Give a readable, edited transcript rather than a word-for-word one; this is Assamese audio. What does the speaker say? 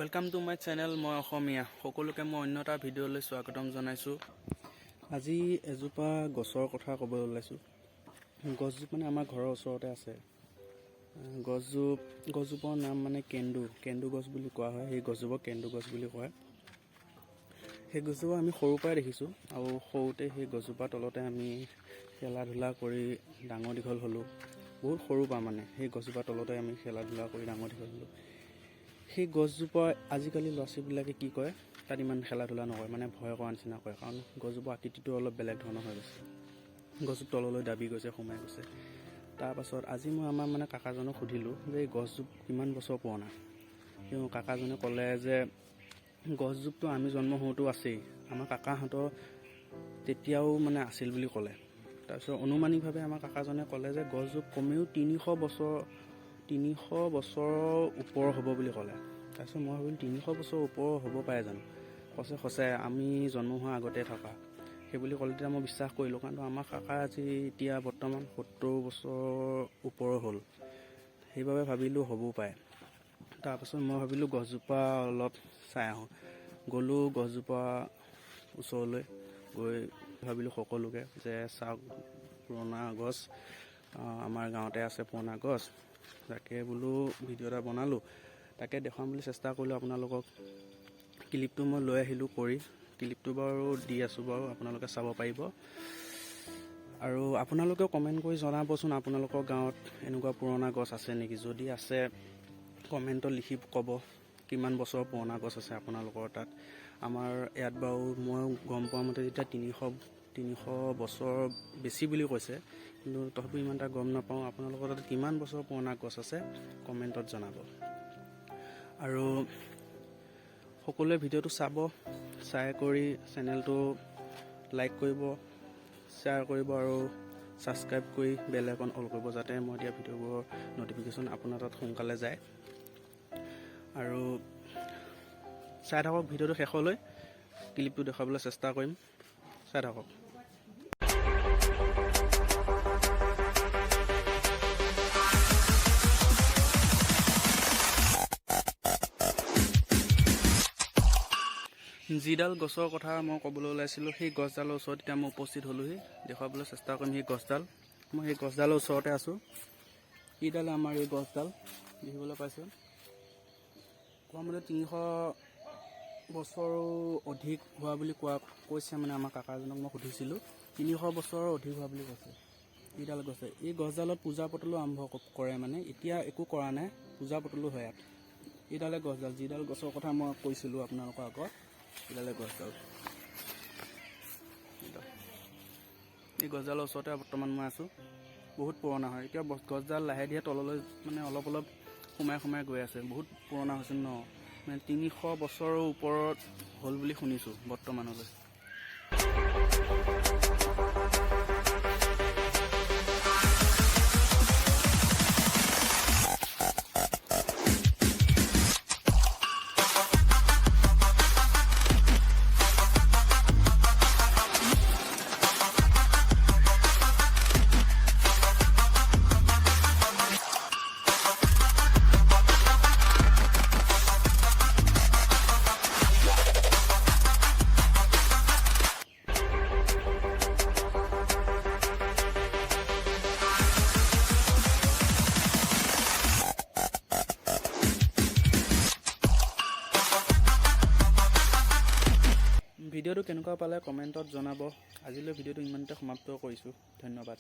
वेलकम टू माय चैनल मैं अসমীয়া সকলোকে মই অন্য এটা ভিডিঅ'লৈ স্বাগতম জনাইছো। আজি এজোপা গছৰ কথা ক'ব ওলাইছো। গছজোপা মানে আমাৰ ঘৰৰ ওচৰতে আছে। গছজোপাৰ নাম মানে কেন্দু গছ বুলি কোৱা হয়। সেই গছজোপা কেন্দু গছ বুলি কয়। সেই গছজোপা আমি সৰুৰ পৰাই দেখিছোঁ আৰু সৰুতে সেই গছজোপাৰ তলতে আমি খেলা ধূলা কৰি ডাঙৰ দীঘল হ'লোঁ। বহুত সৰুৰ পৰা মানে সেই গছজোপাৰ তলতে আমি খেলা ধূলা কৰি ডাঙৰ দীঘল হ'লোঁ। সেই গছজোপা আজিকালি ল'ৰা ছোৱালীবিলাকে কি কৰে, তাত ইমান খেলা ধূলা নকৰে, মানে ভয় কৰা নিচিনা কৰে। কাৰণ গছজোপা আকৃতিটো অলপ বেলেগ ধৰণৰ হৈ গৈছে। গছজোপা তললৈ দাবি গৈছে, সোমাই গৈছে। তাৰপাছত আজি মই আমাৰ মানে কাকাজনক সুধিলোঁ যে এই গছজোপা কিমান বছৰ পুৰণা। তেওঁ কাকাজনে ক'লে যে গছজোপটো আমি জন্ম হওঁতেও আছেই, আমাৰ কাকাহঁতৰ তেতিয়াও মানে আছিল বুলি ক'লে। তাৰপিছত অনুমানিকভাৱে আমাৰ কাকাজনে ক'লে যে গছজোপ কমেও 300 বছৰৰ ওপৰ হ'ব বুলি ক'লে। তাৰপিছত মই ভাবিলোঁ 300 বছৰ ওপৰ হ'ব পাৰে জানো? সঁচাই আমি জন্ম হোৱাৰ আগতে থকা সেই বুলি ক'লে তেতিয়া মই বিশ্বাস কৰিলোঁ। কাৰণ আমাৰ কাকা আজি এতিয়া বৰ্তমান 70 বছৰ ওপৰ হ'ল। সেইবাবে ভাবিলোঁ হ'বও পাৰে। তাৰপাছত মই ভাবিলোঁ গছজোপা অলপ চাই আহোঁ। গ'লোঁ গছজোপা ওচৰলৈ গৈ ভাবিলোঁ সকলোকে যে চাওক, পুৰণা গছ আমাৰ গাঁৱতে আছে, পুৰণা গছ। তাকে বোলো ভিডিঅ' এটা বনালোঁ, তাকে দেখুৱাম বুলি চেষ্টা কৰিলোঁ আপোনালোকক। ক্লিপটো মই লৈ আহিলোঁ কৰি, ক্লিপটো বাৰু দি আছোঁ বাৰু, আপোনালোকে চাব পাৰিব। আৰু আপোনালোকেও কমেণ্ট কৰি জনাবচোন আপোনালোকৰ গাঁৱত এনেকুৱা পুৰণা গছ আছে নেকি। যদি আছে কমেণ্টত লিখি ক'ব কিমান বছৰ পুৰণা গছ আছে আপোনালোকৰ তাত। আমাৰ ইয়াত বাৰু মই গম পোৱা মতে যেতিয়া 300 বছৰ বেছি বুলি কৈছে, কিন্তু তথাপিও ইমান এটা গম নাপাওঁ। আপোনালোকৰ তাত কিমান বছৰ পুৰণা গছ আছে কমেণ্টত জনাব। আৰু সকলোৱে ভিডিঅ'টো চাই কৰি চেনেলটো লাইক কৰিব, শ্বেয়াৰ কৰিব আৰু ছাবস্ক্ৰাইব কৰি বেল আইকন অল কৰিব, যাতে মই দিয়া ভিডিঅ'বোৰৰ ন'টিফিকেশ্যন আপোনাৰ তাত সোনকালে যায়। আৰু চাই থাকক ভিডিঅ'টো শেষলৈ, ক্লিপটো দেখুৱাবলৈ চেষ্টা কৰিম, চাই থাকক। যিডাল গছৰ কথা মই ক'বলৈ ওলাইছিলোঁ, সেই গছডালৰ ওচৰত এতিয়া মই উপস্থিত হ'লোহি। দেখুৱাবলৈ চেষ্টা কৰিম সেই গছডাল। মই সেই গছডালৰ ওচৰতে আছোঁ। এইডালে আমাৰ এই গছডাল দেখিবলৈ পাইছোঁ। কোৱা মতে 300 বছৰো অধিক হোৱা বুলি কৈছে। মানে আমাৰ কাকাজনক মই সুধিছিলোঁ, 300 বছৰৰ অধিক হোৱা বুলি কৈছে এইডাল গছে। এই গছডালত পূজা পাতলো আৰম্ভ কৰে, মানে এতিয়া একো কৰা নাই, পূজা পাতলো হয় ইয়াত। এইডালে গছডাল, যিডাল গছৰ কথা মই কৈছিলোঁ আপোনালোকৰ আগত, এইডালে গছডাল। এই গছডালৰ ওচৰতে বৰ্তমান মই আছোঁ। বহুত পুৰণা হয়। এতিয়া গছডাল লাহে ধীৰে তললৈ মানে অলপ সোমাই গৈ আছে। বহুত পুৰণা হৈছে ন, মানে 300 বছৰৰ ওপৰত হ'ল বুলি শুনিছোঁ বৰ্তমানলৈ। ভিডিঅ'টো কেনেকুৱা পালে কমেণ্টত জনাব। আজিলৈ ভিডিঅ'টো ইমানতে সমাপ্ত কৰিছোঁ। ধন্যবাদ।